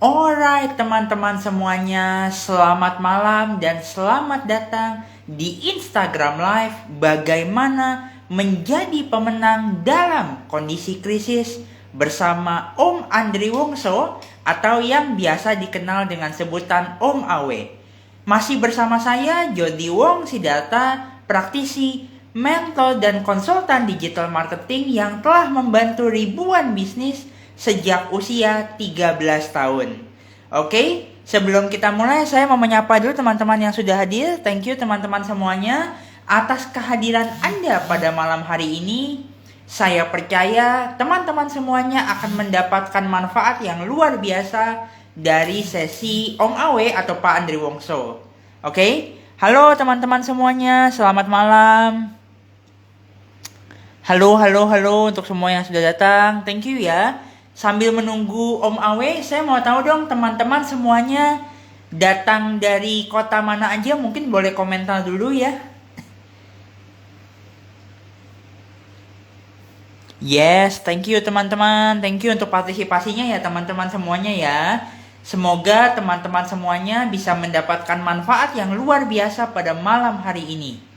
Alright teman-teman semuanya, selamat malam dan selamat datang di Instagram Live bagaimana menjadi pemenang dalam kondisi krisis bersama Om Andri Wongso atau yang biasa dikenal dengan sebutan Om Awe. Masih bersama saya Jody Wong Siddhartha, praktisi, mentor dan konsultan digital marketing yang telah membantu ribuan bisnis sejak usia 13 tahun. Oke, sebelum kita mulai saya mau menyapa dulu teman-teman yang sudah hadir. Thank you teman-teman semuanya atas kehadiran Anda pada malam hari ini. Saya percaya teman-teman semuanya akan mendapatkan manfaat yang luar biasa dari sesi Om Awe atau Pak Andri Wongso. Oke, halo teman-teman semuanya, selamat malam. Halo untuk semua yang sudah datang. Thank you ya. Sambil menunggu Om Awe, saya mau tahu dong teman-teman semuanya datang dari kota mana aja, mungkin boleh komentar dulu ya. Yes, thank you teman-teman. Thank you untuk partisipasinya ya teman-teman semuanya ya. Semoga teman-teman semuanya bisa mendapatkan manfaat yang luar biasa pada malam hari ini.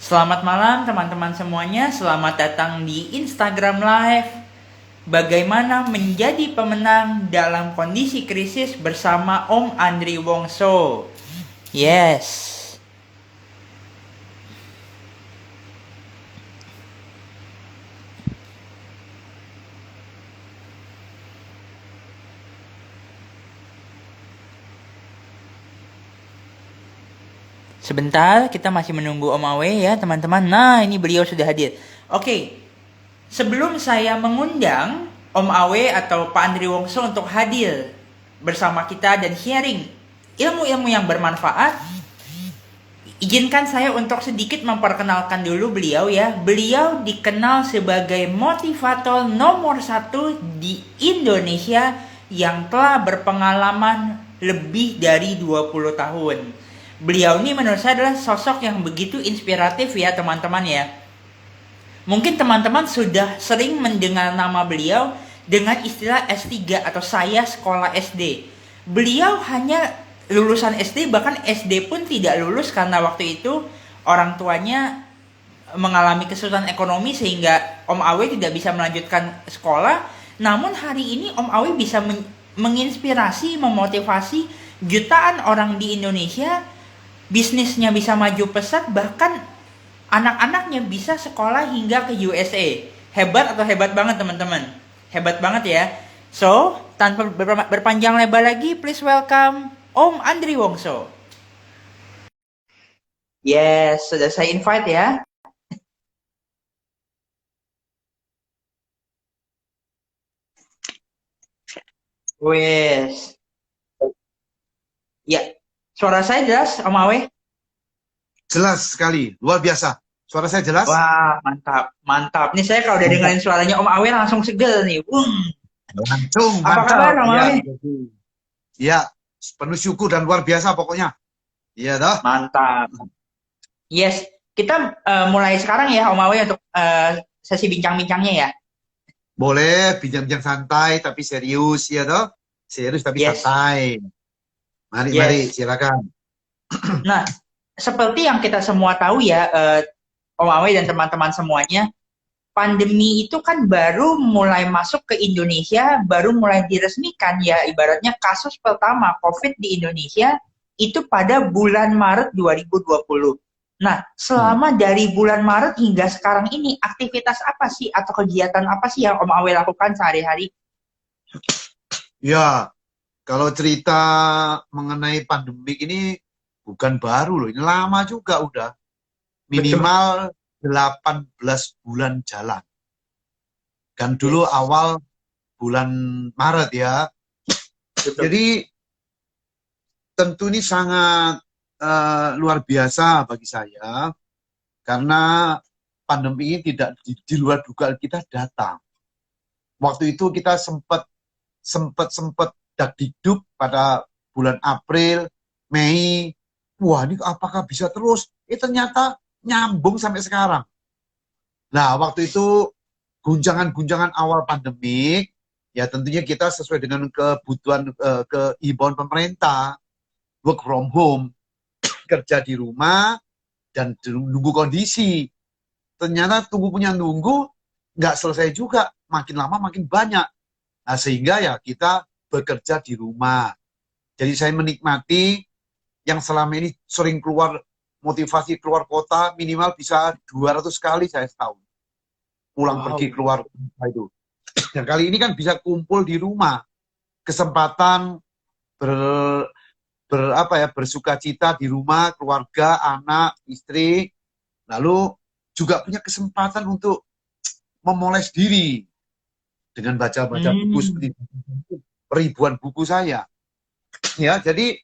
Selamat malam teman-teman semuanya, selamat datang di Instagram Live. Bagaimana menjadi pemenang dalam kondisi krisis bersama Om Andri Wongso. Yes. Sebentar, kita masih menunggu Om Awe ya teman-teman. Nah, ini beliau sudah hadir. Oke, sebelum saya mengundang Om Awe atau Pak Andri Wongso untuk hadir bersama kita dan sharing ilmu-ilmu yang bermanfaat, izinkan saya untuk sedikit memperkenalkan dulu beliau ya. Beliau dikenal sebagai motivator nomor 1 di Indonesia yang telah berpengalaman lebih dari 20 tahun. Beliau ini menurut saya adalah sosok yang begitu inspiratif ya teman-teman ya. Mungkin teman-teman sudah sering mendengar nama beliau dengan istilah S3 atau saya sekolah SD. Beliau hanya lulusan SD, bahkan SD pun tidak lulus karena waktu itu orang tuanya mengalami kesulitan ekonomi sehingga Om Awe tidak bisa melanjutkan sekolah. Namun hari ini Om Awe bisa menginspirasi, memotivasi jutaan orang di Indonesia. Bisnisnya bisa maju pesat, bahkan anak-anaknya bisa sekolah hingga ke USA. Hebat atau hebat banget teman-teman? Hebat banget ya. So, tanpa berpanjang lebar lagi, please welcome Om Andri Wongso. Yes, sudah saya invite ya. Wes. Ya, suara saya jelas Om Awe? Jelas sekali, luar biasa. Suara saya jelas? Wah, mantap. Nih saya kalau udah dengerin suaranya Om Awe langsung segel nih. Langsung, Apa mantap. kabar Om Awe? Ya, penuh syukur dan luar biasa pokoknya. Iya dah. Mantap. Yes, kita mulai sekarang ya Om Awe untuk sesi bincang-bincangnya ya. Boleh bincang-bincang santai tapi serius, ya toh? Serius tapi santai. Mari, silakan. Nah, seperti yang kita semua tahu ya, Om Awe dan teman-teman semuanya, pandemi itu kan baru mulai masuk ke Indonesia, baru mulai diresmikan ya, ibaratnya kasus pertama COVID di Indonesia itu pada bulan Maret 2020. Nah, selama dari bulan Maret hingga sekarang ini, aktivitas apa sih atau kegiatan apa sih yang Om Awe lakukan sehari-hari? Ya, kalau cerita mengenai pandemi ini bukan baru loh, ini lama juga udah. Minimal 18 bulan jalan. Kan dulu awal bulan Maret ya. Jadi tentu ini sangat luar biasa bagi saya karena pandemi ini tidak di luar dugaan kita datang. Waktu itu kita sempat dakdikduk pada bulan April, Mei, wah ini apakah bisa terus? Ternyata nyambung sampai sekarang. Nah, waktu itu guncangan-guncangan awal pandemik, ya tentunya kita sesuai dengan kebutuhan, keimbauan pemerintah, work from home, kerja di rumah, dan nunggu kondisi. Ternyata tunggu punya nunggu, nggak selesai juga, makin lama makin banyak. Nah, sehingga ya kita bekerja di rumah. Jadi saya menikmati yang selama ini sering keluar, motivasi keluar kota, minimal bisa 200 kali saya setahun. Pulang pergi Wow. keluar itu. Dan kali ini kan bisa kumpul di rumah, kesempatan ber, bersuka cita di rumah, keluarga, anak, istri, lalu juga punya kesempatan untuk memoles diri dengan baca-baca buku Hmm. seperti ribuan buku saya. Ya, jadi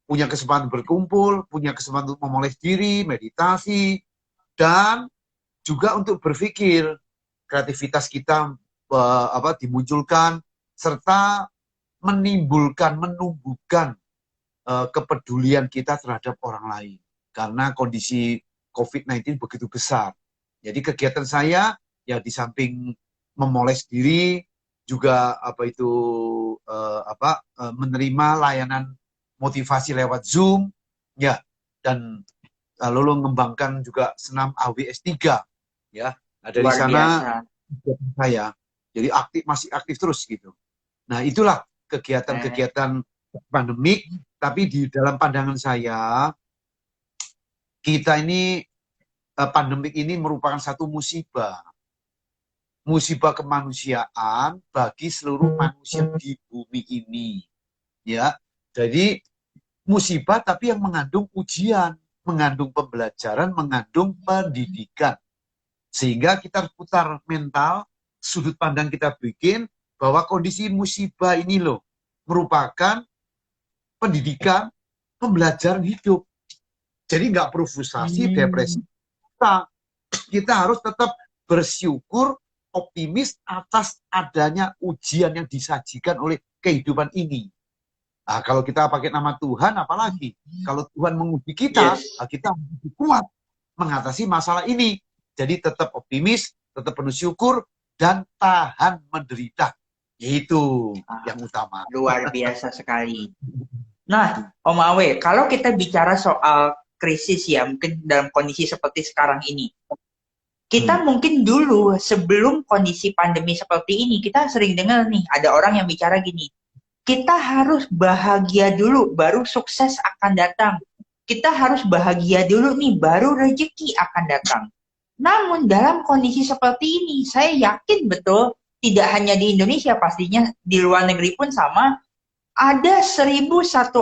punya kesempatan berkumpul, punya kesempatan untuk memoles diri, meditasi, dan juga untuk berpikir kreativitas kita dimunculkan serta menumbuhkan kepedulian kita terhadap orang lain karena kondisi COVID-19 begitu besar. Jadi kegiatan saya ya di samping memoles diri juga menerima layanan motivasi lewat Zoom ya, dan lalu mengembangkan juga senam AWS 3 ya. Nah, dari Luar sana biasa. saya jadi masih aktif terus gitu. Nah, itulah Eh, kegiatan-kegiatan pandemik, tapi di dalam pandangan saya kita ini pandemik ini merupakan satu musibah kemanusiaan bagi seluruh manusia di bumi ini ya. Jadi musibah tapi yang mengandung ujian, mengandung pembelajaran, mengandung pendidikan. Sehingga kita putar mental, sudut pandang kita bikin bahwa kondisi musibah ini loh merupakan pendidikan, pembelajaran hidup. Jadi nggak perlu frustasi, depresi. hmm. Kita harus tetap bersyukur, optimis atas adanya ujian yang disajikan oleh kehidupan ini. Nah, kalau kita pakai nama Tuhan, apalagi kalau Tuhan menguji kita, Yes. kita harus kuat mengatasi masalah ini. Jadi tetap optimis, tetap penuh syukur, dan tahan menderita. Itu Ah, yang utama. luar biasa sekali. Nah, Om Awe, kalau kita bicara soal krisis ya, mungkin dalam kondisi seperti sekarang ini, Hmm. kita mungkin dulu sebelum kondisi pandemi seperti ini, kita sering dengar nih, ada orang yang bicara gini, kita harus bahagia dulu, baru sukses akan datang. Kita harus bahagia dulu nih, baru rezeki akan datang. Namun dalam kondisi seperti ini, saya yakin betul, tidak hanya di Indonesia, pastinya di luar negeri pun sama, ada 1.001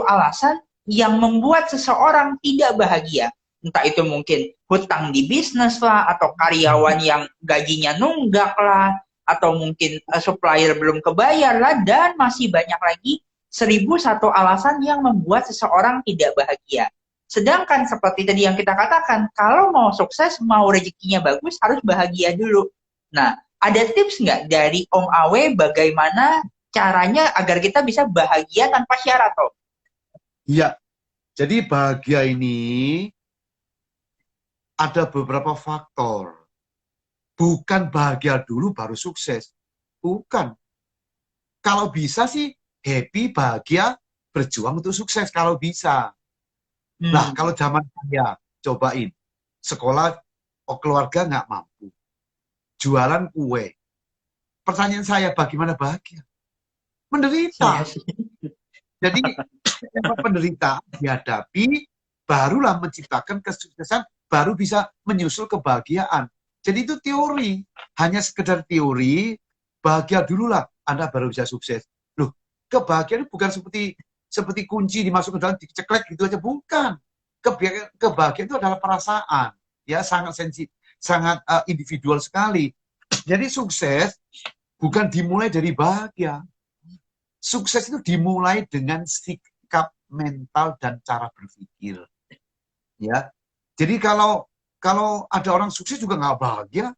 alasan yang membuat seseorang tidak bahagia. Entah itu mungkin hutang di bisnis lah, atau karyawan yang gajinya nunggak lah, atau mungkin supplier belum kebayar lah, dan masih banyak lagi 1.001 alasan yang membuat seseorang tidak bahagia. Sedangkan seperti tadi yang kita katakan, kalau mau sukses, mau rezekinya bagus, harus bahagia dulu. Nah, ada tips nggak dari Om Awe bagaimana caranya agar kita bisa bahagia tanpa syarat, Om? Iya, jadi bahagia ini ada beberapa faktor. Bukan bahagia dulu baru sukses. Bukan. Kalau bisa sih happy, bahagia, berjuang untuk sukses kalau bisa. Nah, Hmm. kalau zaman saya cobain, sekolah keluarga nggak mampu, jualan kue. Pertanyaan saya, bagaimana bahagia? Iya Menderita. sih. Jadi, penderitaan dihadapi, barulah menciptakan kesuksesan, baru bisa menyusul kebahagiaan. Jadi itu teori, hanya sekedar teori, bahagia dululah, Anda baru bisa sukses. Loh, kebahagiaan bukan seperti kunci dimasukkan dalam diceklek gitu aja, bukan. Kebahagiaan itu adalah perasaan, ya sangat sangat individual sekali. Jadi sukses bukan dimulai dari bahagia. Sukses itu dimulai dengan sikap mental dan cara berpikir. Ya, jadi kalau ada orang sukses juga nggak bahagia,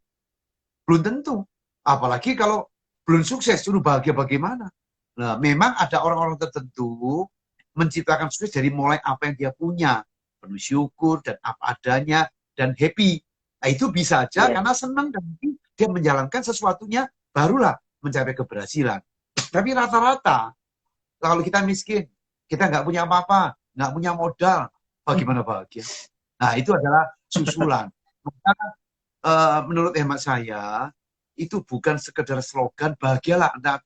belum tentu. Apalagi kalau belum sukses, suruh bahagia bagaimana? Nah, memang ada orang-orang tertentu menciptakan sukses dari mulai apa yang dia punya, penuh syukur dan apa adanya dan happy. Nah, itu bisa aja karena senang dan dia menjalankan sesuatunya, barulah mencapai keberhasilan. Tapi rata-rata kalau kita miskin, kita nggak punya apa-apa, nggak punya modal, bagaimana bahagia? Nah, itu adalah susulan. Maka, menurut hemat saya, itu bukan sekedar slogan, bahagialah Anda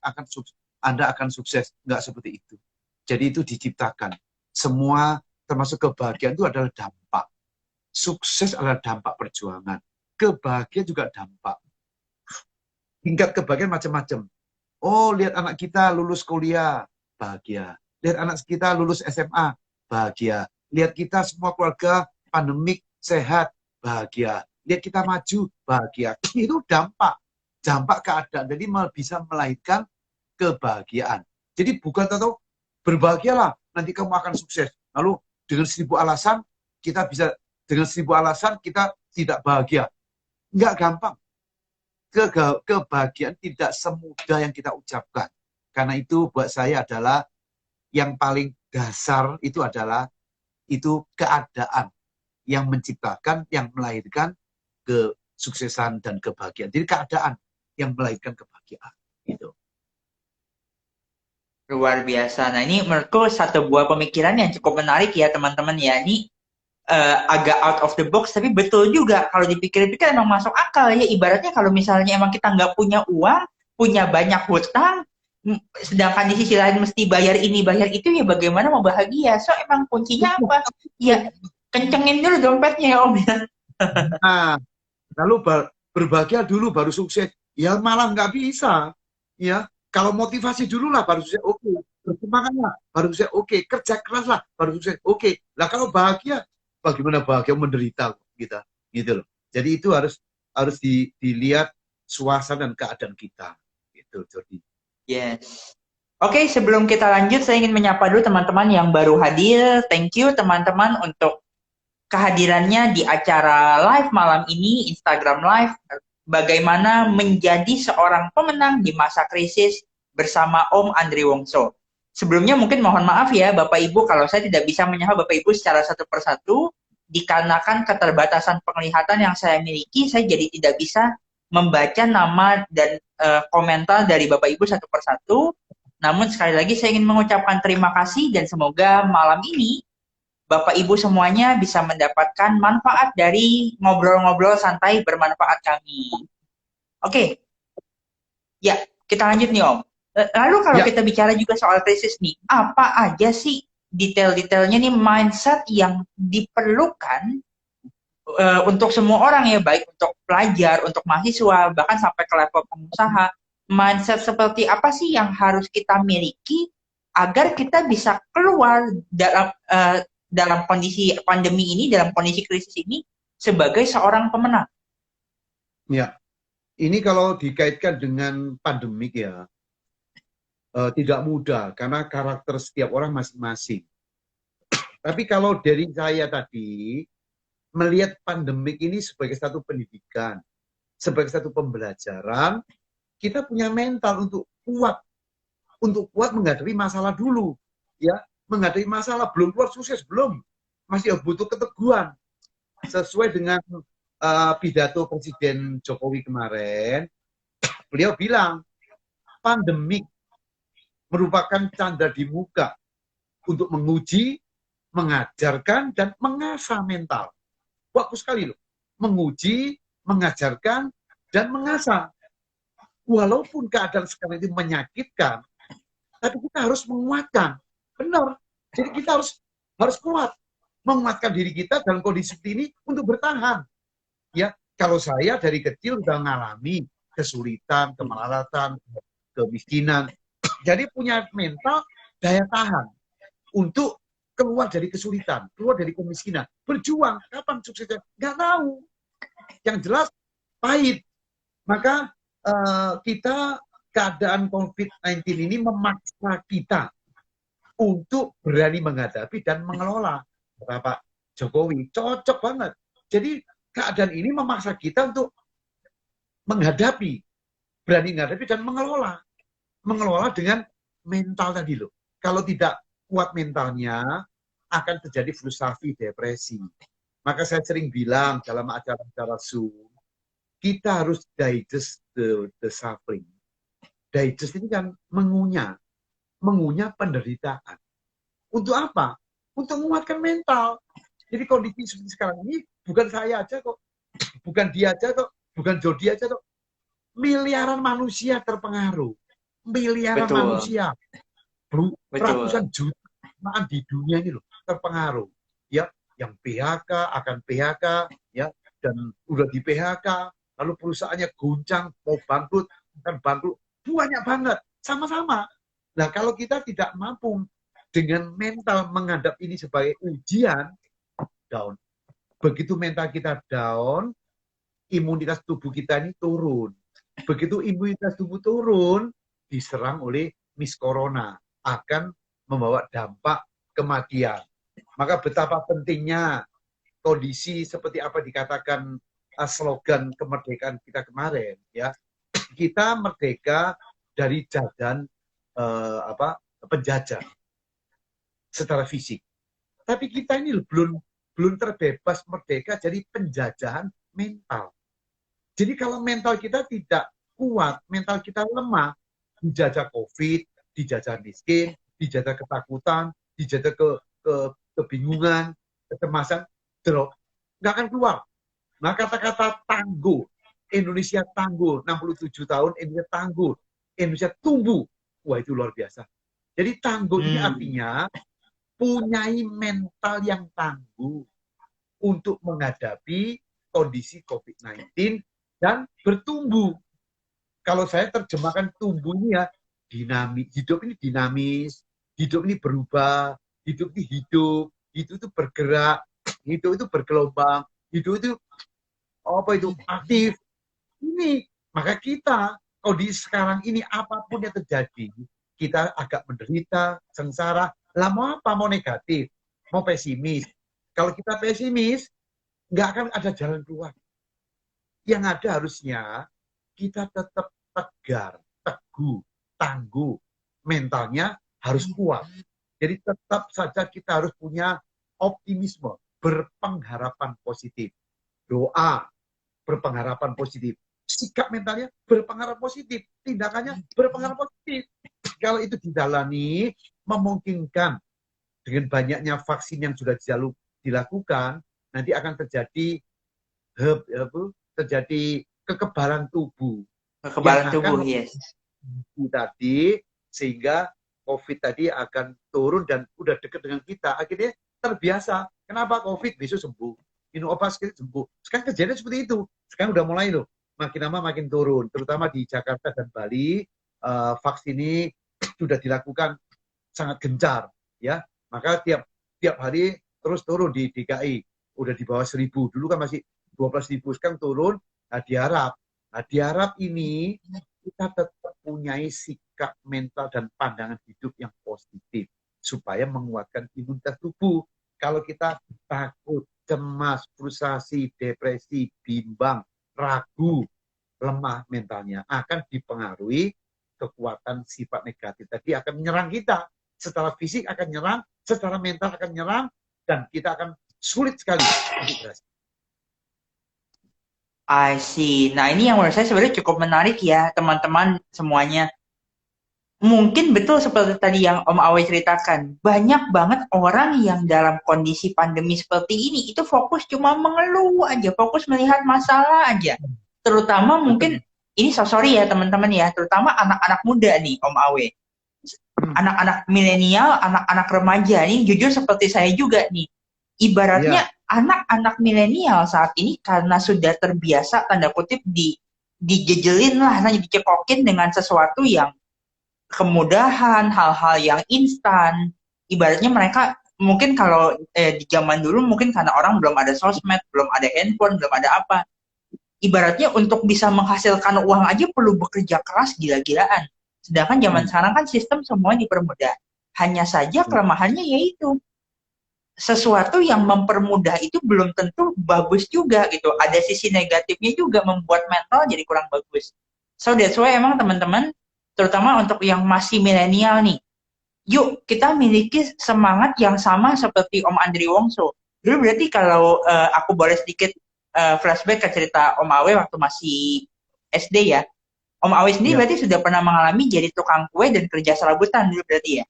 akan sukses. Nggak seperti itu. Jadi itu diciptakan. Semua, termasuk kebahagiaan itu adalah dampak. Sukses adalah dampak perjuangan. Kebahagiaan juga dampak. Tingkat kebahagiaan macam-macam. Oh, lihat anak kita lulus kuliah, bahagia. Lihat anak kita lulus SMA, bahagia. Lihat kita semua keluarga pandemik, sehat, bahagia. Lihat kita maju, bahagia. Itu dampak keadaan. Jadi bisa melahirkan kebahagiaan. Jadi bukan tahu berbahagialah, nanti kamu akan sukses. Lalu dengan 1000 alasan, kita tidak bahagia. Enggak gampang. Kebahagiaan tidak semudah yang kita ucapkan. Karena itu buat saya adalah yang paling dasar itu adalah keadaan yang menciptakan, yang melahirkan kesuksesan dan kebahagiaan. Jadi keadaan yang melahirkan kebahagiaan. Gitu. Luar biasa. Nah, ini menurutku satu buah pemikiran yang cukup menarik ya teman-teman ya. Ini agak out of the box, tapi betul juga kalau dipikir-pikir emang masuk akal ya. Ibaratnya kalau misalnya emang kita nggak punya uang, punya banyak hutang, sedangkan di sisi lain mesti bayar ini, bayar itu, ya bagaimana mau bahagia? So, emang kuncinya apa? Ya, kencengin dulu dompetnya ya Om ya. Nah, lalu berbahagia dulu baru sukses. Ya malah nggak bisa. Ya, kalau motivasi dulu lah baru sukses. Oke. Bersemangatlah baru sukses. Oke. Kerja keras lah baru sukses. Oke. Lah kalau bahagia, bagaimana bahagia menderita kita, gitu loh. Jadi itu harus dilihat suasana dan keadaan kita, gitu. Jadi. Yes. Oke, sebelum kita lanjut, saya ingin menyapa dulu teman-teman yang baru hadir. Thank you teman-teman untuk kehadirannya di acara live malam ini, Instagram Live. Bagaimana menjadi seorang pemenang di masa krisis bersama Om Andri Wongso. Sebelumnya mungkin mohon maaf ya Bapak Ibu kalau saya tidak bisa menyapa Bapak Ibu secara satu persatu, dikarenakan keterbatasan penglihatan yang saya miliki, saya jadi tidak bisa membaca nama dan komentar dari Bapak Ibu satu persatu. Namun sekali lagi saya ingin mengucapkan terima kasih dan semoga malam ini Bapak Ibu semuanya bisa mendapatkan manfaat dari ngobrol-ngobrol santai bermanfaat kami. Oke. Ya, kita lanjut nih Om. Lalu kalau kita bicara juga soal krisis nih, apa aja sih detail-detailnya nih mindset yang diperlukan untuk semua orang ya, baik untuk pelajar, untuk mahasiswa, bahkan sampai ke level pengusaha. Mindset seperti apa sih yang harus kita miliki agar kita bisa keluar dalam kondisi pandemi ini, dalam kondisi krisis ini sebagai seorang pemenang? Ya, ini kalau dikaitkan dengan pandemik ya, tidak mudah karena karakter setiap orang masing-masing. Tapi kalau dari saya tadi, melihat pandemik ini sebagai satu pendidikan, sebagai satu pembelajaran, kita punya mental untuk kuat menghadapi masalah dulu. Ya, menghadapi masalah, belum keluar sukses, belum. Masih butuh keteguhan. Sesuai dengan pidato Presiden Jokowi kemarin, beliau bilang, pandemik merupakan canda di muka untuk menguji, mengajarkan, dan mengasah mental. Bagus sekali loh. Menguji, mengajarkan, dan mengasah. Walaupun keadaan sekarang itu menyakitkan, tapi kita harus menguatkan. Benar. Jadi kita harus kuat. Menguatkan diri kita dalam kondisi ini untuk bertahan. Ya, kalau saya dari kecil sudah mengalami kesulitan, kemelaratan, kemiskinan. Jadi punya mental daya tahan untuk keluar dari kesulitan, keluar dari kemiskinan. Berjuang, kapan suksesnya? Nggak tahu. Yang jelas pahit. Maka kita keadaan COVID-19 ini memaksa kita untuk berani menghadapi dan mengelola. Bapak Jokowi cocok banget. Jadi keadaan ini memaksa kita untuk menghadapi, berani menghadapi dan mengelola dengan mental tadi loh. Kalau tidak kuat mentalnya, akan terjadi frustasi, depresi. Maka saya sering bilang dalam acara-acara Zoom, kita harus digest the suffering. Digest ini kan mengunyah penderitaan. Untuk apa? Untuk menguatkan mental. Jadi kondisi seperti sekarang ini bukan saya aja kok, bukan dia aja kok, bukan Jody aja kok. Miliaran manusia terpengaruh. Miliaran Betul, manusia. betul, Ratusan jutaan di dunia ini loh terpengaruh. Ya, yang PHK akan PHK, ya, dan udah di PHK, lalu perusahaannya goncang, mau bangkrut, akan bangkrut, banyak banget, sama-sama. Nah, kalau kita tidak mampu dengan mental menghadap ini sebagai ujian, down. Begitu mental kita down, imunitas tubuh kita ini turun. Begitu imunitas tubuh turun, diserang oleh Miss Corona, akan membawa dampak kematian. Maka betapa pentingnya kondisi seperti apa dikatakan slogan kemerdekaan kita kemarin, ya. Kita merdeka dari jajan penjajah secara fisik. Tapi kita ini belum terbebas merdeka dari penjajahan mental. Jadi kalau mental kita tidak kuat, mental kita lemah, dijajah COVID, dijajah miskin, dijajah ketakutan, dijajah kebingungan, kecemasan, drop, nggak akan keluar. Nah, kata-kata tangguh, Indonesia tangguh, 67 tahun, Indonesia tangguh, Indonesia tumbuh. Wah, itu luar biasa. Jadi tangguh ini artinya punyai mental yang tangguh untuk menghadapi kondisi COVID-19 dan bertumbuh. Kalau saya terjemahkan tumbuh ini ya, dinamis. Hidup ini dinamis, hidup ini berubah, hidup ini hidup itu bergerak, hidup itu bergelombang, hidup itu aktif. Ini maka kita kalau di sekarang ini apapun yang terjadi, kita agak menderita, sengsara. Lah mau apa? Mau negatif, mau pesimis. Kalau kita pesimis, nggak akan ada jalan keluar. Yang ada harusnya kita tetap tegar, teguh, tangguh. Mentalnya harus kuat. Jadi tetap saja kita harus punya optimisme, berpengharapan positif. Doa, berpengharapan positif. Sikap mentalnya berpengharapan positif. Tindakannya berpengharapan positif. Kalau itu dijalani, memungkinkan dengan banyaknya vaksin yang sudah dilakukan, nanti akan terjadi kekebalan tubuh yang kekebalan tubuh, akan yes. tadi, sehingga COVID tadi akan turun dan udah deket dengan kita. Akhirnya terbiasa. Kenapa COVID besok sembuh? Minum obat sekali sembuh. Sekarang kejadian seperti itu. Sekarang udah mulai loh. Makin lama makin turun. Terutama di Jakarta dan Bali, vaksin ini sudah dilakukan sangat gencar. Ya, maka tiap hari terus turun di DKI. Udah di bawah 1.000. Dulu kan masih 12.000. Sekarang turun. Nah, diharap ini kita tetap punyai sikap mental dan pandangan hidup yang positif supaya menguatkan imunitas tubuh. Kalau kita takut, cemas, frustasi, depresi, bimbang, ragu, lemah mentalnya, akan dipengaruhi kekuatan sifat negatif tadi akan menyerang kita. Secara fisik akan nyerang, secara mental akan nyerang, dan kita akan sulit sekali untuk berhasil. I see. Nah, ini yang menurut saya sebenarnya cukup menarik ya, teman-teman semuanya. Mungkin betul seperti tadi yang Om Awe ceritakan. Banyak banget orang yang dalam kondisi pandemi seperti ini itu fokus cuma mengeluh aja, fokus melihat masalah aja. Terutama mungkin, ini sorry ya teman-teman ya, terutama anak-anak muda nih Om Awe. Anak-anak milenial, anak-anak remaja nih, jujur seperti saya juga nih. Ibaratnya anak-anak milenial saat ini karena sudah terbiasa tanda kutip dijejelin lah, dicekokin dengan sesuatu yang kemudahan, hal-hal yang instan. Ibaratnya mereka mungkin kalau di zaman dulu mungkin karena orang belum ada sosmed, belum ada handphone, belum ada apa. Ibaratnya untuk bisa menghasilkan uang aja perlu bekerja keras gila-gilaan. Sedangkan zaman sekarang kan sistem semuanya dipermudah. Hanya saja kelemahannya yaitu sesuatu yang mempermudah itu belum tentu bagus juga gitu. Ada sisi negatifnya juga membuat mental jadi kurang bagus. So that's why emang teman-teman, terutama untuk yang masih milenial nih, yuk kita miliki semangat yang sama seperti Om Andri Wongso. Dulu berarti kalau aku boleh sedikit flashback ke cerita Om Awe waktu masih SD ya. Om Awe sendiri Ya, berarti sudah pernah mengalami jadi tukang kue dan kerja serabutan dulu berarti ya?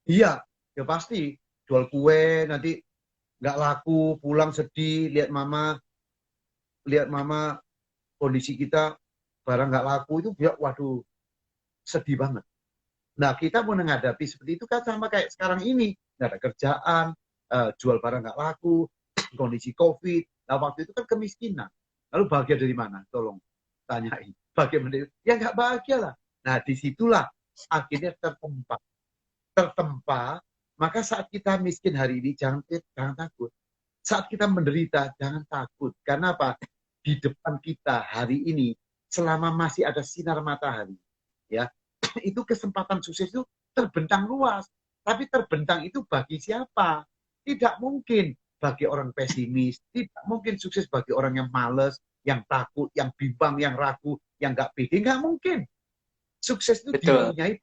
iya, ya pasti. Jual kue, nanti nggak laku, pulang sedih, lihat mama kondisi kita barang nggak laku itu ya waduh sedih banget. Nah kita mau menghadapi seperti itu kan sama kayak sekarang ini nggak ada kerjaan, jual barang nggak laku, kondisi COVID. Nah waktu itu kan kemiskinan. Lalu bahagia dari mana? Tolong tanyain. Bahagia dari ya nggak bahagia lah. Nah disitulah akhirnya tertempa. Maka saat kita miskin hari ini jangan takut. Saat kita menderita jangan takut. Karena apa? Di depan kita hari ini selama masih ada sinar matahari, ya itu kesempatan sukses itu terbentang luas. Tapi terbentang itu bagi siapa? Tidak mungkin bagi orang pesimis, tidak mungkin sukses bagi orang yang males, yang takut, yang bimbang, yang ragu, yang nggak pede, nggak mungkin. Sukses itu Betul. dipunyai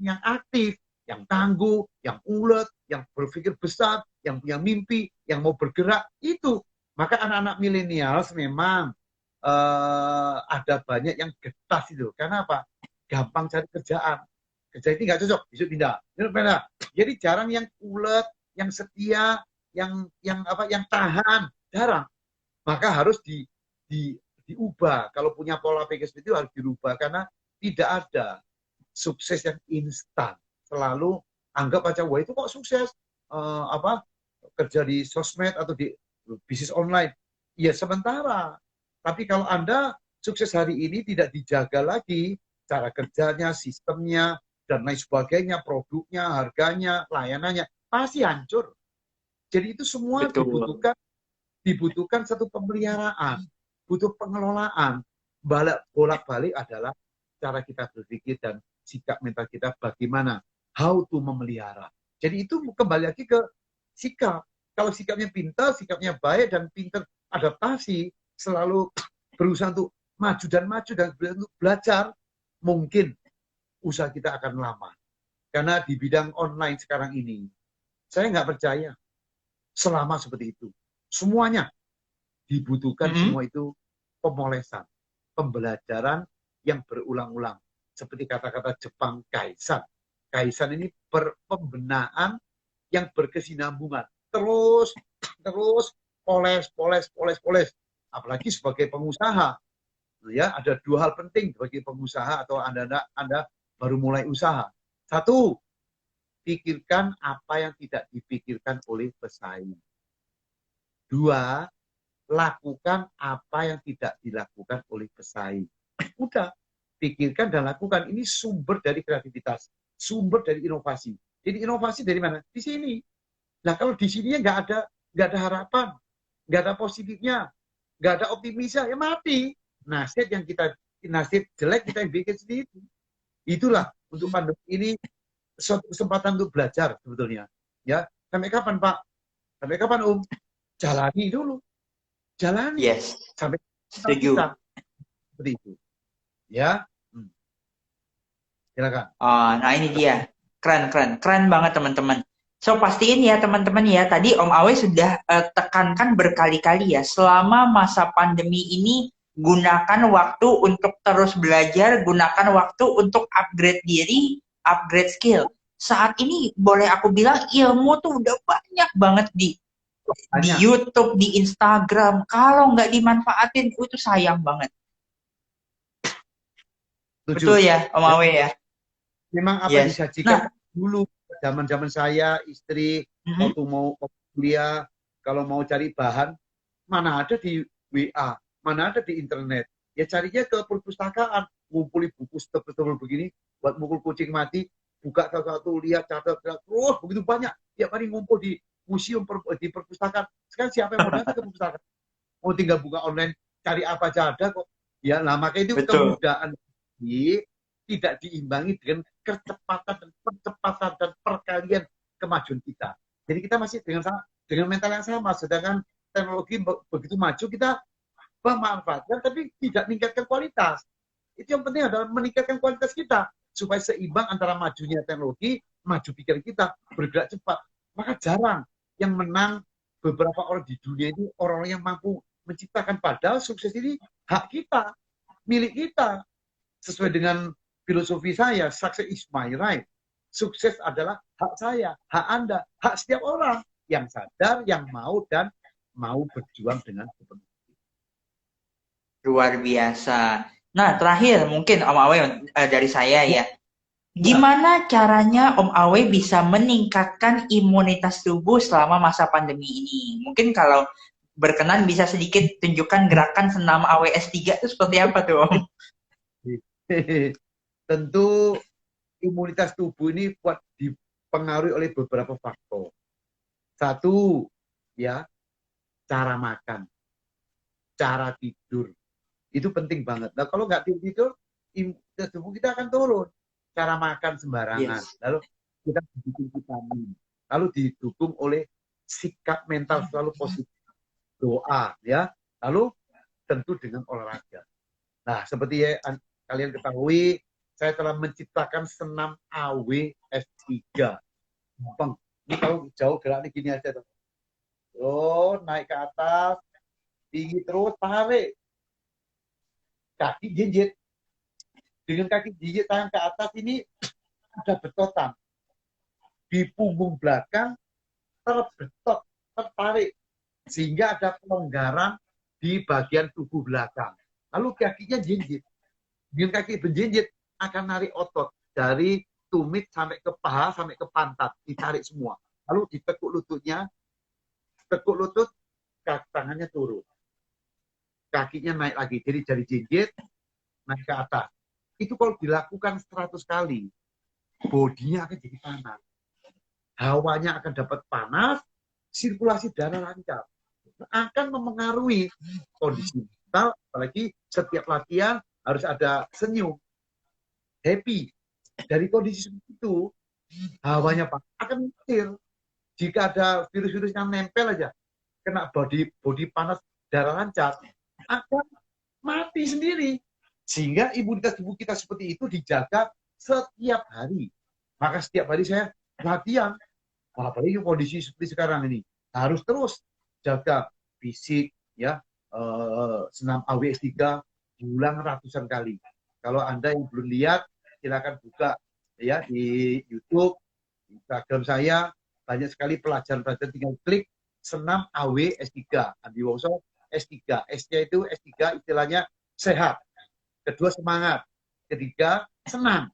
yang aktif, yang tangguh, yang ulet, yang berpikir besar, yang punya mimpi, yang mau bergerak. Itu. Maka anak-anak milenial memang ada banyak yang getas itu. Karena apa? Gampang cari kerjaan. Kerja ini nggak cocok, besok pindah. Jadi jarang yang ulet, yang setia, yang tahan, jarang. Maka harus diubah. Kalau punya pola pikir seperti itu harus dirubah karena tidak ada sukses yang instan. Selalu anggap aja wah itu kok sukses apa kerja di sosmed atau di bisnis online. Ya sementara. Tapi kalau Anda sukses hari ini tidak dijaga lagi cara kerjanya, sistemnya dan lain sebagainya, produknya, harganya, layanannya pasti hancur. Jadi itu semua Betul. dibutuhkan satu pemeliharaan, butuh pengelolaan. Bolak-balik adalah cara kita berpikir dan sikap mental kita bagaimana, how to memelihara. Jadi itu kembali lagi ke sikap. Kalau sikapnya pintar, sikapnya baik dan pintar adaptasi, selalu berusaha untuk maju dan untuk belajar, mungkin usaha kita akan lama. Karena di bidang online sekarang ini, saya nggak percaya selama seperti itu. Semuanya dibutuhkan Mm-mm. semua itu pemolesan, pembelajaran yang berulang-ulang. Seperti kata-kata Jepang kaisan. Kaisan ini pembenahan yang berkesinambungan. Terus, terus, poles. Apalagi sebagai pengusaha. Ya, ada dua hal penting bagi pengusaha atau Anda baru mulai usaha. Satu, pikirkan apa yang tidak dipikirkan oleh pesaing. Dua, lakukan apa yang tidak dilakukan oleh pesaing. Udah, pikirkan dan lakukan. Ini sumber dari kreativitas, sumber dari inovasi. Jadi inovasi dari mana? Di sini. Nah kalau di sini nggak ada harapan, nggak ada positifnya, nggak ada optimisnya, ya mati. Nasib jelek kita yang bikin sendiri. Itulah untuk pandemi ini suatu kesempatan untuk belajar sebetulnya. Ya, sampai kapan Pak? Sampai kapan Om? Jalani dulu, jalani Yes, sampai kita setuju. seperti itu. Ya, silakan. Nah ini dia. Keren, keren. Keren banget teman-teman. So pastiin ya teman-teman ya, tadi Om Awe sudah tekankan berkali-kali ya, selama masa pandemi ini gunakan waktu untuk terus belajar, gunakan waktu untuk upgrade diri, upgrade skill. Saat ini boleh aku bilang ilmu tuh udah banyak banget di Banyak, YouTube, di Instagram. Kalau nggak dimanfaatin itu sayang banget. Betul setuju. ya Om Ya, Awe ya? memang apa yang Yes. disajikan Nah, dulu zaman-zaman saya, istri mhm. waktu mau kuliah, kalau mau cari bahan, mana ada di WA, mana ada di internet. Ya carinya ke perpustakaan, ngumpuli buku tebel-tebel begini, buat mukul kucing mati, buka satu-satu, lihat, catat, terus begitu banyak. Tiap hari ngumpul di museum, di perpustakaan. Sekarang siapa yang mau datang ke perpustakaan? Mau tinggal buka online, cari apa aja ada kok. Ya, nah makanya itu Betul. kemudahan ini tidak diimbangi dengan percepatan dan perkalian kemajuan kita. Jadi kita masih dengan mental yang sama, sedangkan teknologi begitu maju kita memanfaatkan tapi tidak meningkatkan kualitas. Itu yang penting adalah meningkatkan kualitas kita supaya seimbang antara majunya teknologi maju pikiran kita, bergerak cepat. Maka jarang yang menang beberapa orang di dunia ini orang-orang yang mampu menciptakan, padahal sukses ini hak kita, milik kita. Sesuai dengan filosofi saya, success is my right. Sukses adalah hak saya, hak Anda, hak setiap orang yang sadar, yang mau dan mau berjuang dengan sepenuh. Luar biasa. Nah, terakhir mungkin Om Awe dari saya ya. Gimana caranya Om Awe bisa meningkatkan imunitas tubuh selama masa pandemi ini? Mungkin kalau berkenan bisa sedikit tunjukkan gerakan senam Awe S3 itu seperti apa tuh Om? Tentu imunitas tubuh ini kuat dipengaruhi oleh beberapa faktor. Satu, ya, cara makan, cara tidur. Itu penting banget. Nah, kalau nggak tidur, imunitas tubuh kita akan turun. Cara makan sembarangan. Yes. Lalu kita didukung vitamin. Lalu didukung oleh sikap mental selalu positif. Doa, ya. Lalu tentu dengan olahraga. Nah, seperti kalian ketahui, saya telah menciptakan senam AW S3. Gampang. Ini kalau jauh geraknya gini aja. Oh, naik ke atas, tinggi terus, tarik. Kaki jinjit. Dengan kaki jinjit tangan ke atas ini ada betotan. Di punggung belakang terbetot, tertarik. Sehingga ada pelonggaran di bagian tubuh belakang. Lalu kakinya jinjit. Dengan kaki berjinjit akan narik otot dari tumit sampai ke paha, sampai ke pantat. Ditarik semua. Lalu ditekuk lututnya. Tekuk lutut, kaki tangannya turun. Kakinya naik lagi. Jadi jari jinjit, naik ke atas. Itu kalau dilakukan 100 kali, bodinya akan jadi panas. Hawanya akan dapat panas, sirkulasi darah lancar. Akan memengaruhi kondisi mental, apalagi setiap latihan harus ada senyum, happy. Dari kondisi seperti itu, hawanya panas akan mengalir. Jika ada virus-virus yang nempel aja, kena body panas, darah lancar, akan mati sendiri. Sehingga imunitas tubuh kita seperti itu dijaga setiap hari. Maka setiap hari saya latihan. Apalagi kondisi seperti sekarang ini. Harus terus jaga fisik, ya, senam AWS3 diulang ratusan kali. Kalau Anda yang belum lihat, silakan buka ya di YouTube, Instagram saya, banyak sekali pelajaran-pelajaran, tinggal klik senam AWS3, Andi Wongso S3. S-nya itu S3 istilahnya sehat. Kedua semangat. Ketiga senang.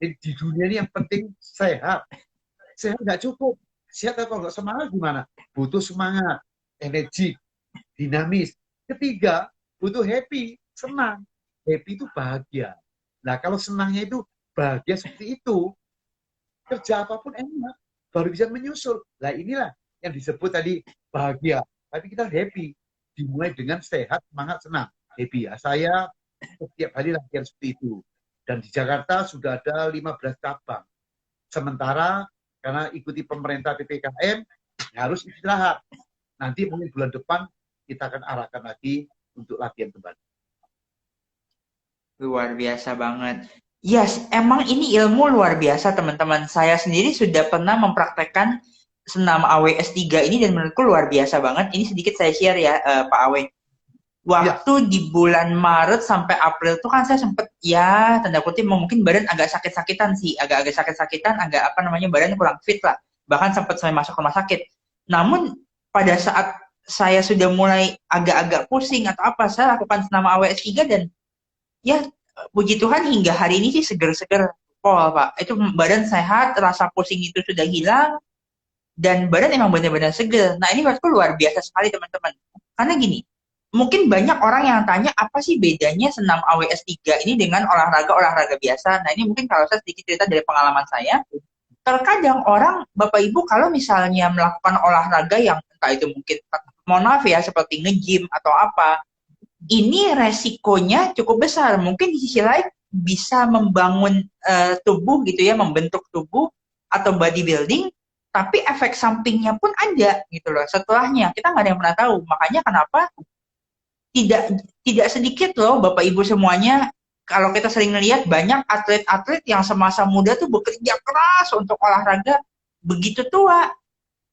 Jadi di dunia ini yang penting sehat. Sehat nggak cukup. Sehat kalau nggak semangat gimana? Butuh semangat, energi, dinamis. Ketiga, butuh happy, senang. Happy itu bahagia. Nah, kalau senangnya itu bahagia seperti itu, kerja apapun enak, baru bisa menyusul. Nah, inilah yang disebut tadi bahagia. Tapi kita happy. Dimulai dengan sehat, semangat, senang. Happy ya. Saya setiap hari latihan seperti itu. Dan di Jakarta sudah ada 15 cabang. Sementara karena ikuti pemerintah PPKM harus istirahat. Nanti mungkin bulan depan kita akan arahkan lagi untuk latihan kembali. Luar biasa banget. Yes, emang ini ilmu luar biasa teman-teman. Saya sendiri sudah pernah mempraktekkan senam AWS3 ini dan menurutku luar biasa banget. Ini sedikit saya share ya Pak Awe. Waktu ya. Di bulan Maret sampai April tuh kan saya sempet ya tanda kutip mungkin badan agak sakit-sakitan sih, agak-agak sakit-sakitan, agak apa namanya badan kurang fit lah. Bahkan sempat saya masuk rumah sakit. Namun pada saat saya sudah mulai agak-agak pusing atau apa, saya lakukan senam AWS3 dan ya puji Tuhan hingga hari ini sih seger-seger pol Pak. Itu badan sehat, rasa pusing itu sudah hilang dan badan emang benar-benar seger. Nah ini menurutku luar biasa sekali teman-teman. Karena gini, mungkin banyak orang yang tanya apa sih bedanya senam AWS3 ini dengan olahraga biasa. Nah ini mungkin kalau saya sedikit cerita dari pengalaman saya. Terkadang orang, Bapak Ibu kalau misalnya melakukan olahraga yang entah itu mungkin, mohon maaf ya, seperti nge-gym atau apa, ini resikonya cukup besar. Mungkin di sisi lain bisa membangun tubuh gitu ya, membentuk tubuh atau bodybuilding, tapi efek sampingnya pun ada gitu loh. Setelahnya kita nggak ada yang pernah tahu. Makanya kenapa tidak sedikit loh Bapak Ibu semuanya kalau kita sering lihat banyak atlet-atlet yang semasa muda tuh bekerja keras untuk olahraga begitu tua.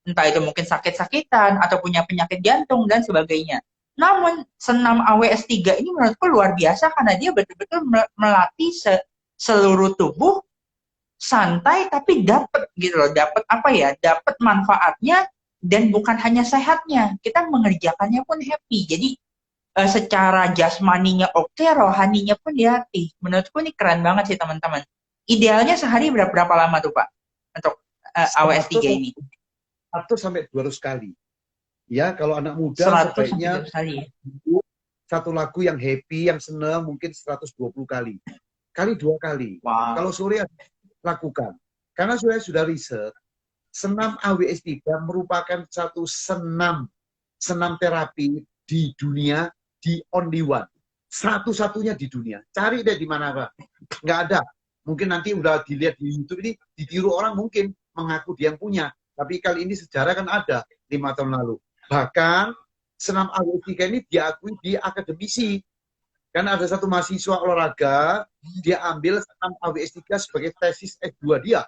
Entah itu mungkin sakit-sakitan atau punya penyakit jantung dan sebagainya. Namun senam AWS 3 ini menurutku luar biasa karena dia betul-betul melatih seluruh tubuh santai tapi dapat gitu loh, dapat apa ya? Dapat manfaatnya dan bukan hanya sehatnya. Kita mengerjakannya pun happy. Jadi secara jasmaninya oke, rohaninya pun dilatih. Menurutku ini keren banget sih teman-teman. Idealnya sehari berapa lama tuh Pak untuk AWS 3 ini? 100 sampai 200 kali. Ya, kalau anak muda 100 sebaiknya sampai 200 kali. satu lagu yang happy, yang senang mungkin 120 kali. Kali 2 kali. Wow. Kalau sore lakukan. Karena saya sudah riset, senam AWS 3 merupakan satu senam terapi di dunia, di only one. Satu-satunya di dunia. Cari deh di mana, Pak. Nggak ada. Mungkin nanti udah dilihat di YouTube ini, ditiru orang mungkin mengaku dia yang punya. Tapi kali ini sejarah kan ada 5 tahun lalu. Bahkan senam AWS 3 ini diakui di akademisi. Karena ada satu mahasiswa olahraga, dia ambil senam AWS 3 sebagai tesis S2 dia.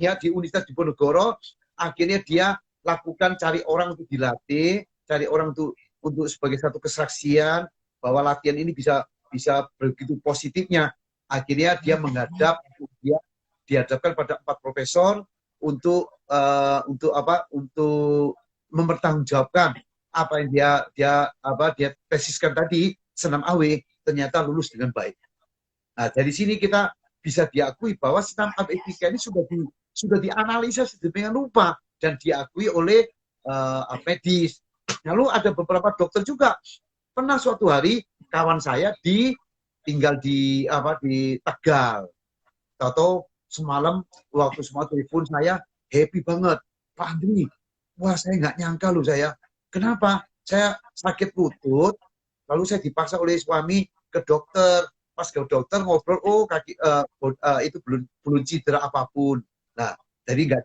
Ya, di Universitas Diponegoro, akhirnya dia lakukan cari orang untuk dilatih, cari orang untuk sebagai satu kesaksian bahwa latihan ini bisa begitu positifnya. Akhirnya dia dihadapkan pada 4 profesor untuk mempertanggungjawabkan apa yang dia tesiskan tadi, senam AW ternyata lulus dengan baik. Nah, dari sini kita bisa diakui bahwa senam AWS 3 ini sudah dianalisa sedemikian rupa dan diakui oleh medis. Lalu ada beberapa dokter juga. Pernah suatu hari kawan saya tinggal di Tegal. Tahu semalam waktu semua telepon saya happy banget. Pak Andri, wah saya nggak nyangka loh saya. Kenapa? Saya sakit lutut, lalu saya dipaksa oleh suami ke dokter. Pas ke dokter ngobrol, oh kaki itu belum cedera apapun. Nah, jadi nggak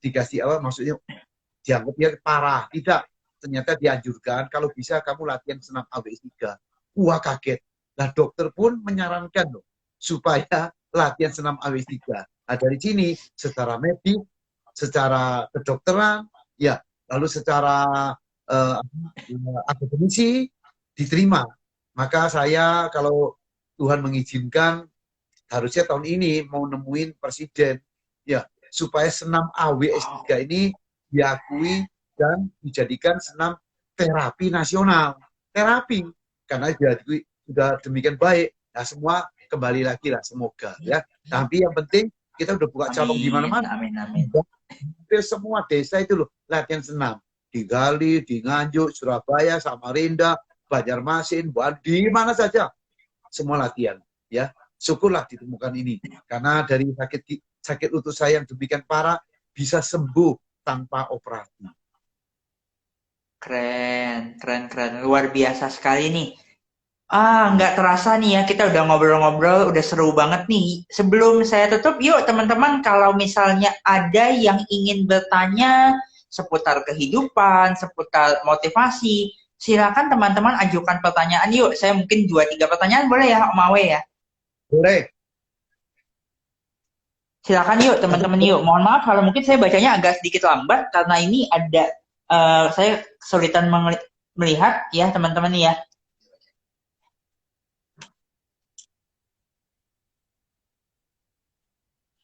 dikasih apa maksudnya dianggap dia parah. Tidak, ternyata dianjurkan kalau bisa kamu latihan senam AWS 3. Wah kaget. Nah dokter pun menyarankan loh supaya latihan senam AWS 3. Nah dari sini secara medis, secara kedokteran, ya lalu secara akademisi diterima. Maka saya kalau Tuhan mengizinkan harusnya tahun ini mau nemuin presiden ya supaya senam AWS 3 ini diakui dan dijadikan senam terapi nasional. Terapi karena sudah demikian baik. Nah, semua kembali lagi lah semoga ya. Tapi yang penting kita udah buka cabang di mana-mana. Amin. Hampir semua desa itu loh latihan senam. Di Gali, di Nganjuk, Surabaya, Samarinda, Banjarmasin, di mana saja semua latihan ya. Syukurlah ditemukan ini karena dari sakit lutut saya yang demikian parah bisa sembuh tanpa operasi. Keren. Luar biasa sekali nih. Nggak terasa nih ya, kita udah ngobrol-ngobrol, udah seru banget nih. Sebelum saya tutup, yuk teman-teman, kalau misalnya ada yang ingin bertanya seputar kehidupan, seputar motivasi, silakan teman-teman ajukan pertanyaan yuk. Saya mungkin 2-3 pertanyaan boleh ya, Om Awe ya? Boleh. Silakan yuk teman-teman yuk. Mohon maaf kalau mungkin saya bacanya agak sedikit lambat karena ini ada saya kesulitan melihat ya teman-teman ya.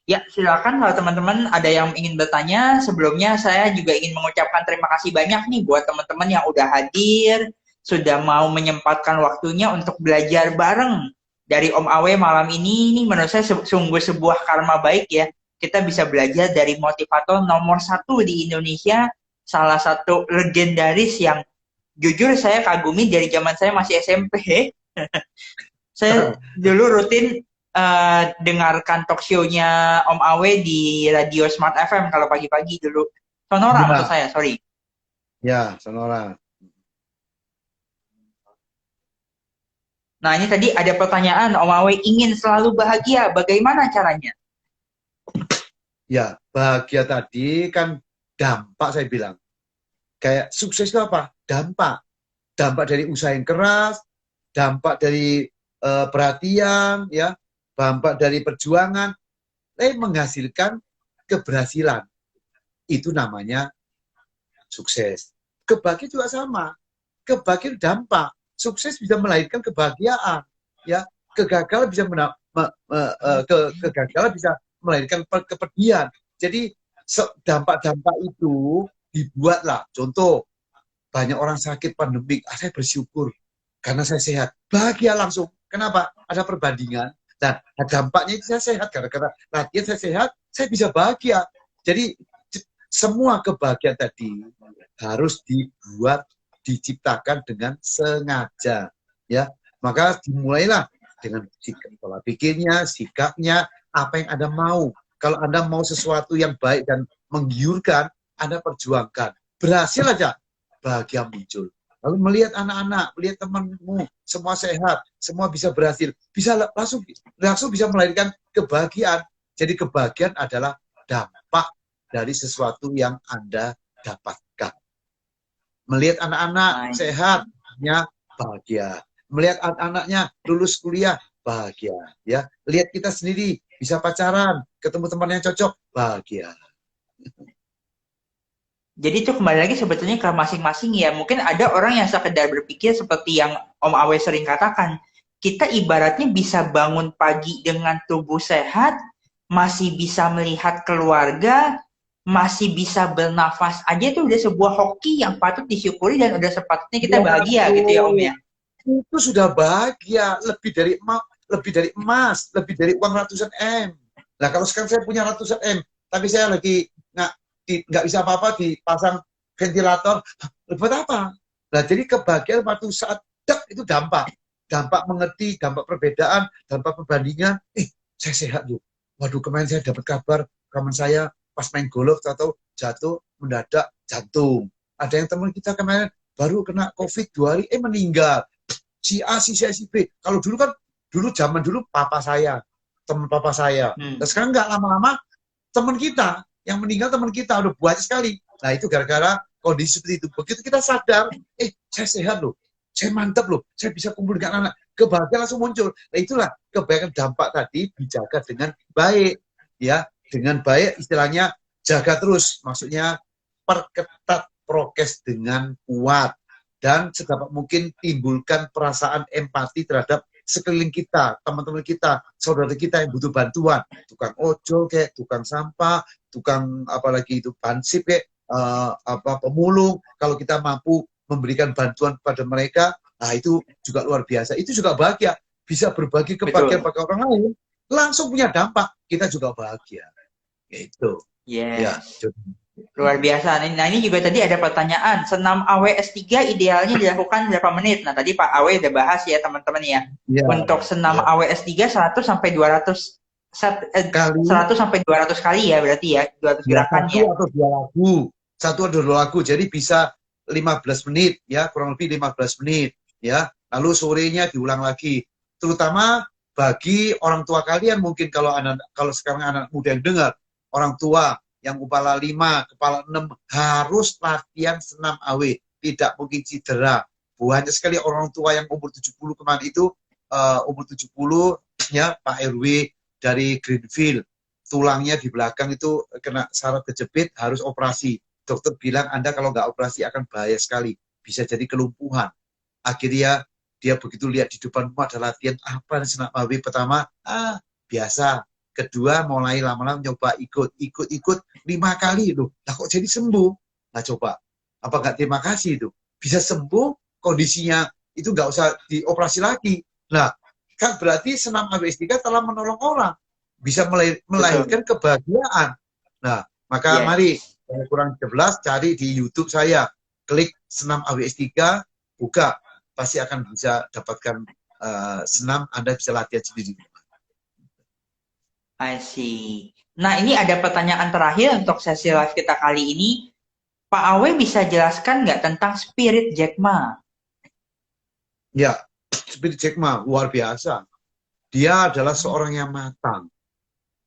Ya, silakan kalau teman-teman ada yang ingin bertanya. Sebelumnya saya juga ingin mengucapkan terima kasih banyak nih buat teman-teman yang udah hadir, sudah mau menyempatkan waktunya untuk belajar bareng dari Om Awe malam ini. Ini menurut saya sungguh sebuah karma baik ya. Kita bisa belajar dari motivator nomor 1 di Indonesia, salah satu legendaris yang jujur saya kagumi dari zaman saya masih SMP. Saya dulu rutin dengarkan talk show-nya Om Awe di radio Smart FM kalau pagi-pagi dulu. Sonora maksud saya, sorry. Ya, Sonora. Nah, ini tadi ada pertanyaan, Om Awe ingin selalu bahagia, bagaimana caranya? Ya, bahagia tadi kan dampak saya bilang. Kayak sukses itu apa? Dampak. Dampak dari usaha yang keras, dampak dari perhatian, ya, dampak dari perjuangan, menghasilkan keberhasilan. Itu namanya sukses. Kebahagiaan juga sama. Kebahagiaan dampak. Sukses bisa melahirkan kebahagiaan, ya. Kegagalan bisa kegagalan bisa melahirkan kepedihan. Jadi dampak-dampak itu dibuatlah. Contoh, banyak orang sakit pandemik, saya bersyukur karena saya sehat. Bahagia langsung. Kenapa? Ada perbandingan. Nah, dampaknya itu saya sehat. Karena latihan saya sehat, saya bisa bahagia. Jadi, semua kebahagiaan tadi harus dibuat, diciptakan dengan sengaja. Ya, maka dimulailah dengan pola pikirnya, sikapnya, apa yang Anda mau. Kalau Anda mau sesuatu yang baik dan menggiurkan, Anda perjuangkan. Berhasil aja, bahagia muncul. Lalu melihat anak-anak, melihat temanmu, semua sehat, semua bisa berhasil, bisa langsung bisa melahirkan kebahagiaan. Jadi kebahagiaan adalah dampak dari sesuatu yang Anda dapatkan. Melihat anak-anak sehat, ya bahagia. Melihat anak-anaknya lulus kuliah, bahagia. Ya, lihat kita sendiri bisa pacaran, ketemu teman yang cocok, bahagia. Jadi itu kembali lagi sebetulnya ke masing-masing ya. Mungkin ada orang yang sekedar berpikir seperti yang Om Awe sering katakan. Kita ibaratnya bisa bangun pagi dengan tubuh sehat, masih bisa melihat keluarga, masih bisa bernafas aja, itu udah sebuah hoki yang patut disyukuri dan udah sepatutnya kita bahagia gitu ya Om ya. Itu sudah bahagia, lebih dari emas, lebih dari uang ratusan M. Nah kalau sekarang saya punya ratusan M, tapi saya lagi nggak bisa apa-apa dipasang ventilator, buat apa? Nah jadi kebahagiaan waktu saat itu dampak mengerti, dampak perbedaan, dampak perbandingan. Saya sehat loh. Waduh kemarin saya dapat kabar teman saya pas main golf atau jatuh mendadak jantung. Ada yang teman kita kemarin baru kena COVID 2 hari, meninggal. Si A, si C, si B. Kalau dulu kan, zaman dulu papa saya, teman papa saya. Nah, sekarang nggak lama-lama teman kita yang meninggal, teman kita udah banyak sekali. Nah itu gara-gara kondisi seperti itu. Begitu kita sadar, saya sehat loh, saya mantap loh, saya bisa kumpul dengan anak, kebahagiaan langsung muncul. Nah itulah kebaikan dampak tadi dijaga dengan baik, ya, dengan baik istilahnya jaga terus, maksudnya perketat prokes dengan kuat dan sedapat mungkin timbulkan perasaan empati terhadap sekeliling kita, teman-teman kita, saudara kita yang butuh bantuan, tukang ojol kayak, tukang sampah, tukang apalagi itu bansip kayak, pemulung. Kalau kita mampu memberikan bantuan kepada mereka, nah itu juga luar biasa. Itu juga bahagia, bisa berbagi kebahagiaan pada orang lain, langsung punya dampak. Kita juga bahagia. Itu. Yes. Ya. Luar biasa. Nah ini juga tadi ada pertanyaan, senam AWS3 idealnya dilakukan berapa menit? Nah tadi Pak Awe udah bahas ya teman-teman ya. Untuk senam AWS3 100 sampai 200 100 sampai 200 kali ya berarti ya, 200 gerakannya. Satu atau dua lagu. Jadi bisa 15 menit ya, kurang lebih 15 menit ya. Lalu sorenya diulang lagi. Terutama bagi orang tua kalian mungkin kalau sekarang anak muda yang dengar, orang tua yang kepala 5, kepala 6 harus latihan senam AW, tidak mungkin cedera. Banyak sekali orang tua yang umur 70 kemarin itu, umur 70 ya Pak RW dari Greenfield, tulangnya di belakang itu kena saraf kejepit, harus operasi. Dokter bilang Anda kalau nggak operasi akan bahaya sekali, bisa jadi kelumpuhan. Akhirnya dia begitu lihat di depan rumah ada latihan apa senam AW, pertama biasa, kedua mulai lama-lama nyoba ikut 5 kali loh. Nah kok jadi sembuh? Nah coba, apa nggak terima kasih itu? Bisa sembuh, kondisinya itu nggak usah dioperasi lagi. Nah kan berarti senam AWS3 telah menolong orang, bisa melahirkan kebahagiaan. Nah maka mari, kurang 11 cari di YouTube saya, klik senam AWS3, buka, pasti akan bisa dapatkan senam, Anda bisa latihan sendiri. I see. Nah, ini ada pertanyaan terakhir untuk sesi live kita kali ini. Pak Awe bisa jelaskan nggak tentang Spirit Jack Ma? Ya, Spirit Jack Ma luar biasa. Dia adalah seorang yang matang.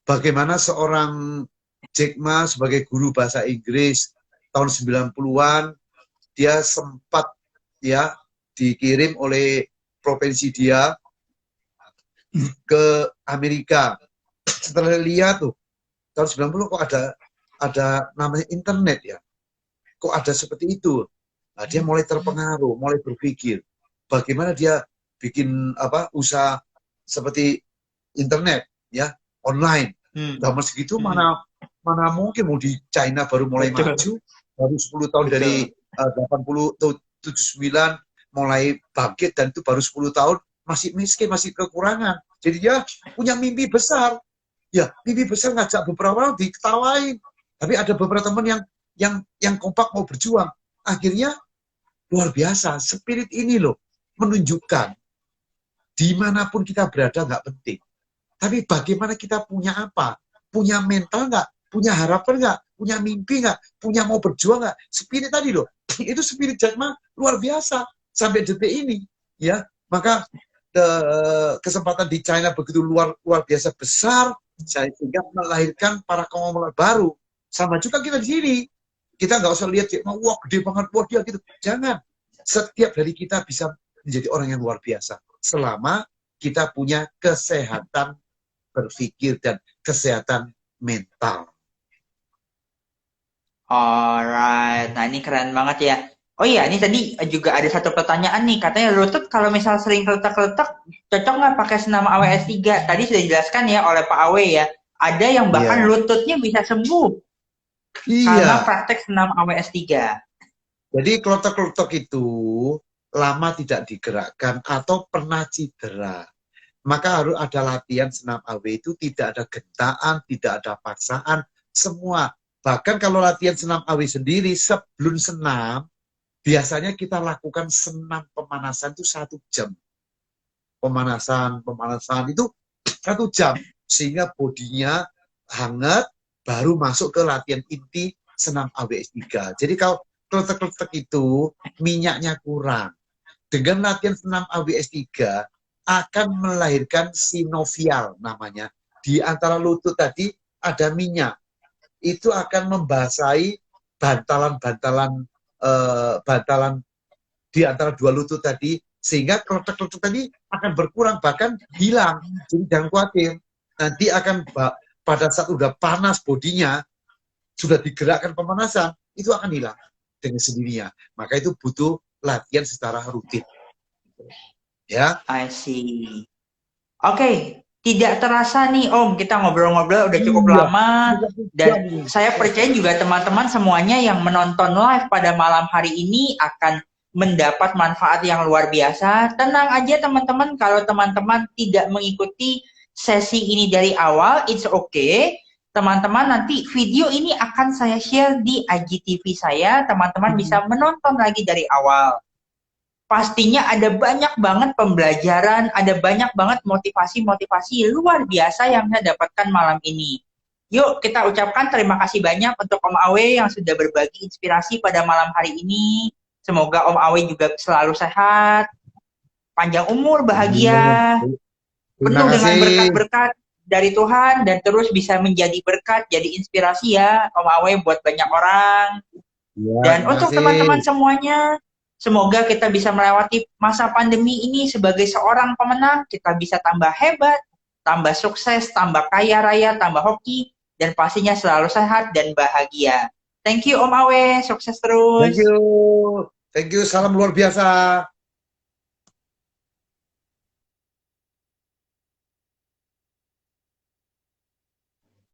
Bagaimana seorang Jack Ma sebagai guru bahasa Inggris tahun 90-an, dia sempat ya dikirim oleh provinsi dia ke Amerika. Setelah lihat tuh tahun 90 kok ada namanya internet ya. Kok ada seperti itu? Nah, dia mulai terpengaruh, mulai berpikir bagaimana dia bikin usaha seperti internet ya, online. Zaman segitu mana mungkin mau di China baru mulai maju, baru 10 tahun dari 80 atau 79 mulai bangkit, dan itu baru 10 tahun masih miskin, masih kekurangan. Jadi dia punya mimpi besar. Ya, mimpi besar, ngajak beberapa orang diketawain. Tapi ada beberapa teman yang kompak mau berjuang. Akhirnya luar biasa. Spirit ini loh menunjukkan dimanapun kita berada nggak penting. Tapi bagaimana kita punya apa? Punya mental nggak? Punya harapan nggak? Punya mimpi nggak? Punya mau berjuang nggak? Spirit tadi loh. Itu spirit Jack Ma luar biasa sampai detik ini. Ya, maka kesempatan di China begitu luar biasa besar, sehingga melahirkan para konglomerat baru. Sama juga kita di sini. Kita nggak usah lihat, wah gede banget, wah dia gitu. Jangan. Setiap dari kita bisa menjadi orang yang luar biasa. Selama kita punya kesehatan berpikir dan kesehatan mental. Alright, nah ini keren banget ya. Oh iya, ini tadi juga ada satu pertanyaan nih. Katanya lutut kalau misal sering keletak-keletak, cocok nggak pakai senam AWS 3? Tadi sudah dijelaskan ya oleh Pak Awe ya. Ada yang bahkan lututnya bisa sembuh karena praktek senam AWS 3. Jadi kelotok-kelotok itu lama tidak digerakkan atau pernah cedera. Maka harus ada latihan senam AW itu, tidak ada gentaan, tidak ada paksaan, semua. Bahkan kalau latihan senam AW sendiri, sebelum senam, biasanya kita lakukan senam pemanasan itu 1 jam. Pemanasan itu 1 jam. Sehingga bodinya hangat, baru masuk ke latihan inti senam AWS 3. Jadi kalau kletek-kletek itu minyaknya kurang. Dengan latihan senam AWS 3 akan melahirkan sinovial namanya. Di antara lutut tadi ada minyak. Itu akan membasahi bantalan di antara dua lutut tadi, sehingga kletek-kletek tadi akan berkurang, bahkan hilang. Jadi jangan khawatir. Nanti akan pada saat udah panas bodinya, sudah digerakkan pemanasan, itu akan hilang dengan sendirinya. Maka itu butuh latihan secara rutin. Ya. I see. Oke, tidak terasa nih Om, kita ngobrol-ngobrol udah cukup lama. Dan saya percaya juga teman-teman semuanya yang menonton live pada malam hari ini akan mendapat manfaat yang luar biasa. Tenang aja teman-teman, kalau teman-teman tidak mengikuti sesi ini dari awal, it's okay. Teman-teman, nanti video ini akan saya share di IGTV saya. Teman-teman bisa menonton lagi dari awal. Pastinya ada banyak banget pembelajaran, ada banyak banget motivasi-motivasi luar biasa yang saya dapatkan malam ini. Yuk kita ucapkan terima kasih banyak untuk Om Awe yang sudah berbagi inspirasi pada malam hari ini. Semoga Om Awe juga selalu sehat, panjang umur, bahagia, penuh dengan berkat-berkat dari Tuhan, dan terus bisa menjadi berkat, jadi inspirasi ya Om Awe buat banyak orang. Dan untuk teman-teman semuanya, semoga kita bisa melewati masa pandemi ini sebagai seorang pemenang. Kita bisa tambah hebat, tambah sukses, tambah kaya raya, tambah hoki, dan pastinya selalu sehat dan bahagia. Thank you Om Awe, sukses terus. Thank you, salam luar biasa.